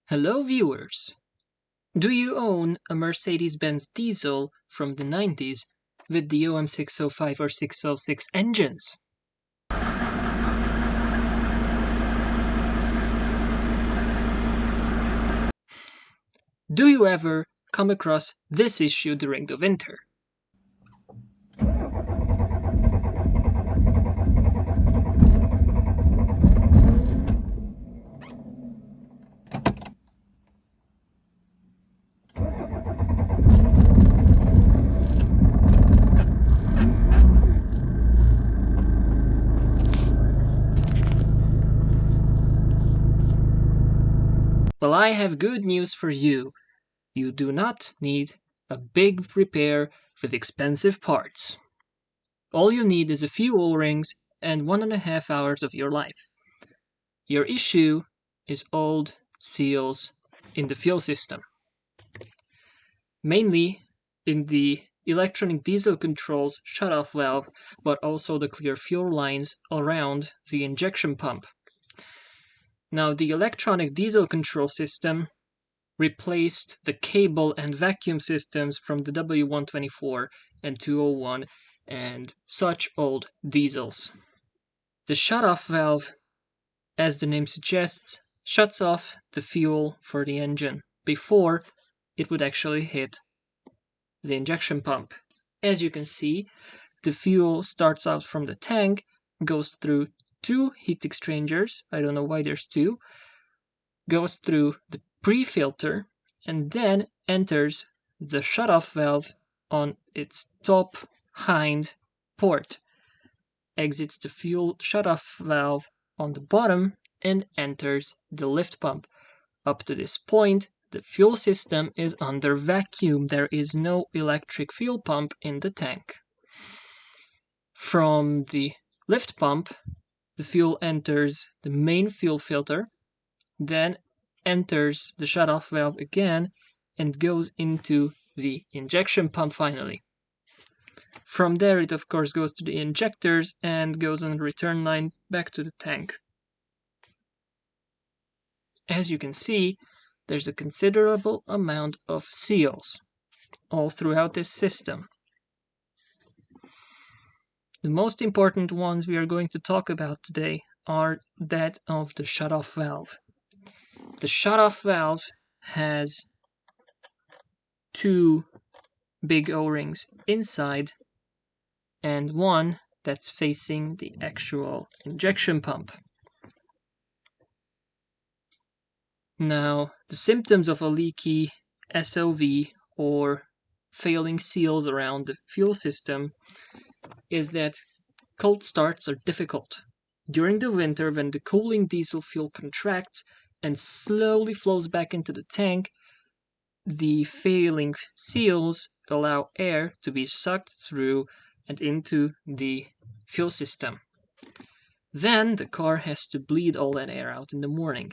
Hello viewers! Do you own a Mercedes-Benz diesel from the 90s with the OM605 or 606 engines? Do you ever come across this issue during the winter? Well, I have good news for you. You do not need a big repair with expensive parts. All you need is a few O-rings and 1.5 hours of your life. Your issue is old seals in the fuel system. Mainly in the electronic diesel controls shutoff valve, but also the clear fuel lines around the injection pump. Now, the electronic diesel control system replaced the cable and vacuum systems from the W124 and 201 and such old diesels. The shutoff valve, as the name suggests, shuts off the fuel for the engine before it would actually hit the injection pump. As you can see, the fuel starts out from the tank, goes through two heat exchangers, I don't know why there's two, goes through the pre-filter, and then enters the shutoff valve on its top hind port, exits the fuel shutoff valve on the bottom, and enters the lift pump. Up to this point, the fuel system is under vacuum. There is no electric fuel pump in the tank. From the lift pump, the fuel enters the main fuel filter, then enters the shutoff valve again, and goes into the injection pump finally. From there, it of course goes to the injectors and goes on the return line back to the tank. As you can see, there's a considerable amount of seals all throughout this system. The most important ones we are going to talk about today are that of the shutoff valve. The shutoff valve has two big O-rings inside and one that's facing the actual injection pump. Now, the symptoms of a leaky SOV or failing seals around the fuel system is that cold starts are difficult. During the winter, when the cooling diesel fuel contracts and slowly flows back into the tank, the failing seals allow air to be sucked through and into the fuel system. Then the car has to bleed all that air out in the morning.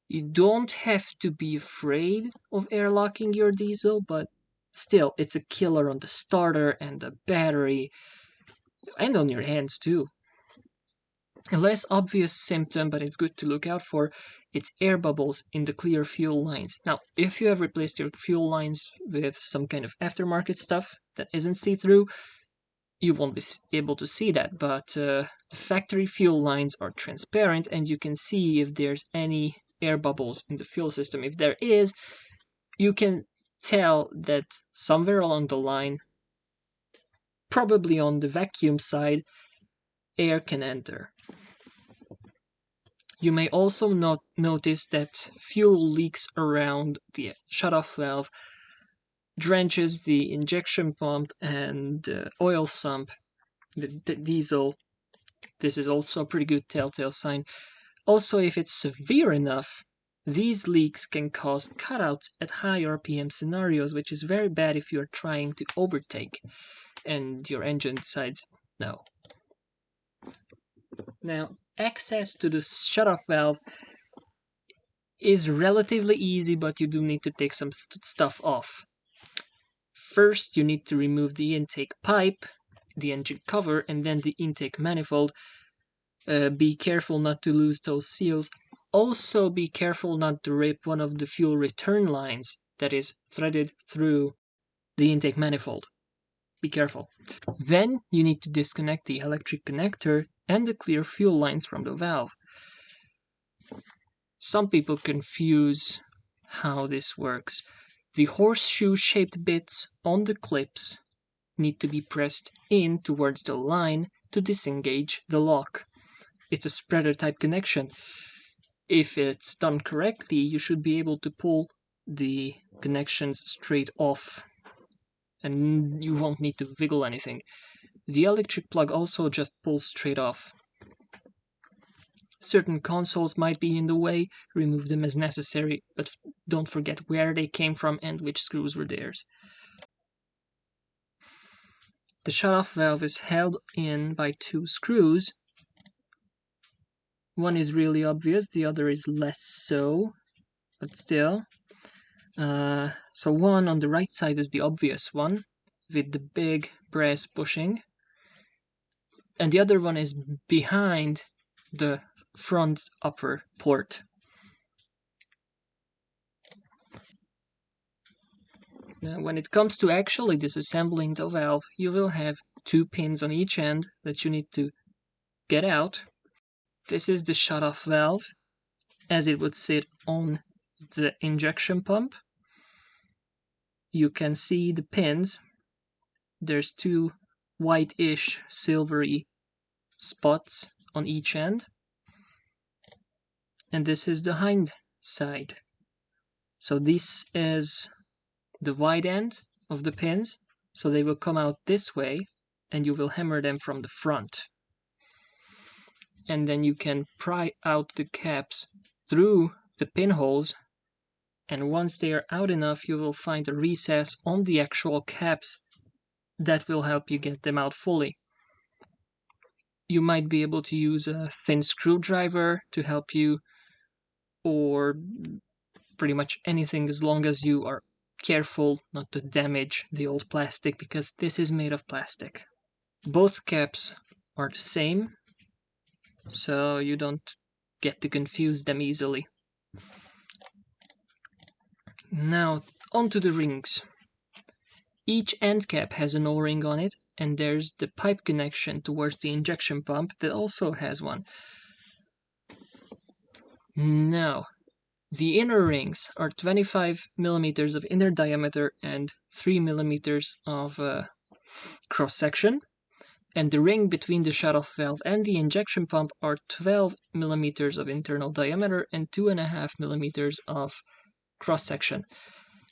You don't have to be afraid of airlocking your diesel, but still, it's a killer on the starter and the battery, and on your hands too. A less obvious symptom, but it's good to look out for, it's air bubbles in the clear fuel lines. Now, if you have replaced your fuel lines with some kind of aftermarket stuff that isn't see-through, you won't be able to see that, but the factory fuel lines are transparent and you can see if there's any air bubbles in the fuel system. If there is, you can tell that somewhere along the line, probably on the vacuum side, air can enter. You may also notice that fuel leaks around the shutoff valve, drenches the injection pump and oil sump, the diesel. This is also a pretty good telltale sign. Also, if it's severe enough, these leaks can cause cutouts at high RPM scenarios, which is very bad if you're trying to overtake and your engine decides no. Now, access to the shutoff valve is relatively easy, but you do need to take some stuff off. First, you need to remove the intake pipe, the engine cover, and then the intake manifold. Be careful not to lose those seals. Also be careful not to rip one of the fuel return lines that is threaded through the intake manifold. Be careful. Then you need to disconnect the electric connector and the clear fuel lines from the valve. Some people confuse how this works. The horseshoe-shaped bits on the clips need to be pressed in towards the line to disengage the lock. It's a spreader type connection. If it's done correctly, you should be able to pull the connections straight off and you won't need to wiggle anything. The electric plug also just pulls straight off. Certain consoles might be in the way, remove them as necessary, but don't forget where they came from and which screws were theirs. The shut-off valve is held in by two screws. One is really obvious, the other is less so, but still. So one on the right side is the obvious one, with the big brass bushing, and the other one is behind the front upper port. Now, when it comes to actually disassembling the valve, you will have two pins on each end that you need to get out. This is the shut-off valve, as it would sit on the injection pump. You can see the pins. There's two whitish silvery spots on each end. And this is the hind side. So this is the wide end of the pins. So they will come out this way and you will hammer them from the front. And then you can pry out the caps through the pinholes. And once they are out enough, you will find a recess on the actual caps that will help you get them out fully. You might be able to use a thin screwdriver to help you, or pretty much anything as long as you are careful not to damage the old plastic, because this is made of plastic. Both caps are the same, so you don't get to confuse them easily. Now, onto the rings. Each end cap has an O-ring on it, and there's the pipe connection towards the injection pump that also has one. Now, the inner rings are 25 millimeters of inner diameter and 3 millimeters of cross section, and the ring between the shut-off valve and the injection pump are 12 millimeters of internal diameter and 2.5 millimeters of cross section.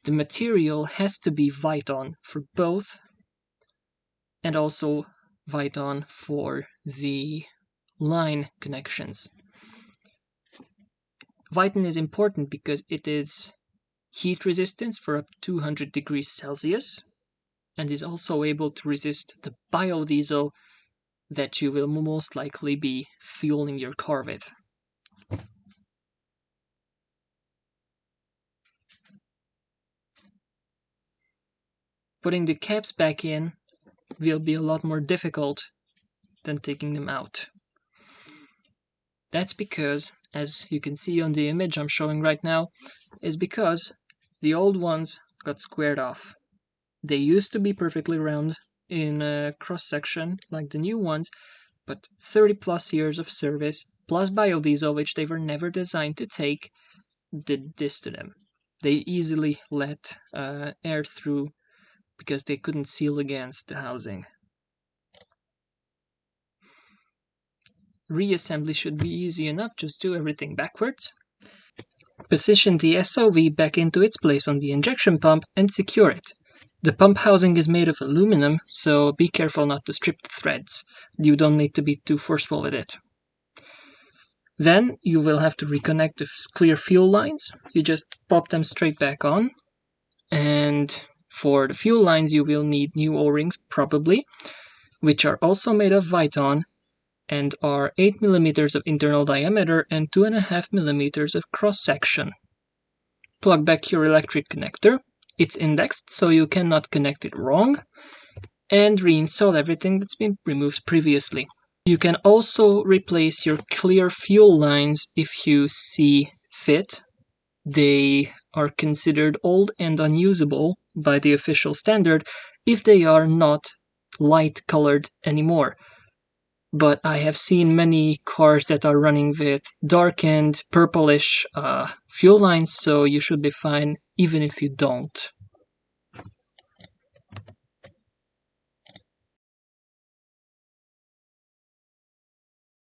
The material has to be VITON for both, and also VITON for the line connections. VITON is important because it is heat resistance for up to 200 degrees Celsius and is also able to resist the biodiesel that you will most likely be fueling your car with. Putting the caps back in will be a lot more difficult than taking them out. That's because, as you can see on the image I'm showing right now, is because the old ones got squared off. They used to be perfectly round in a cross section like the new ones, but 30 plus years of service plus biodiesel, which they were never designed to take, did this to them. They easily let air through because they couldn't seal against the housing. Reassembly should be easy enough, just do everything backwards. Position the SOV back into its place on the injection pump and secure it. The pump housing is made of aluminum, so be careful not to strip the threads. You don't need to be too forceful with it. Then you will have to reconnect the clear fuel lines. You just pop them straight back on. And for the fuel lines you will need new O-rings probably, which are also made of VITON and are 8 millimeters of internal diameter and 2.5 millimeters of cross section. Plug back your electric connector. It's indexed so you cannot connect it wrong, and reinstall everything that's been removed previously. You can also replace your clear fuel lines if you see fit. They are considered old and unusable by the official standard if they are not light colored anymore. But I have seen many cars that are running with darkened purplish fuel lines, so you should be fine even if you don't.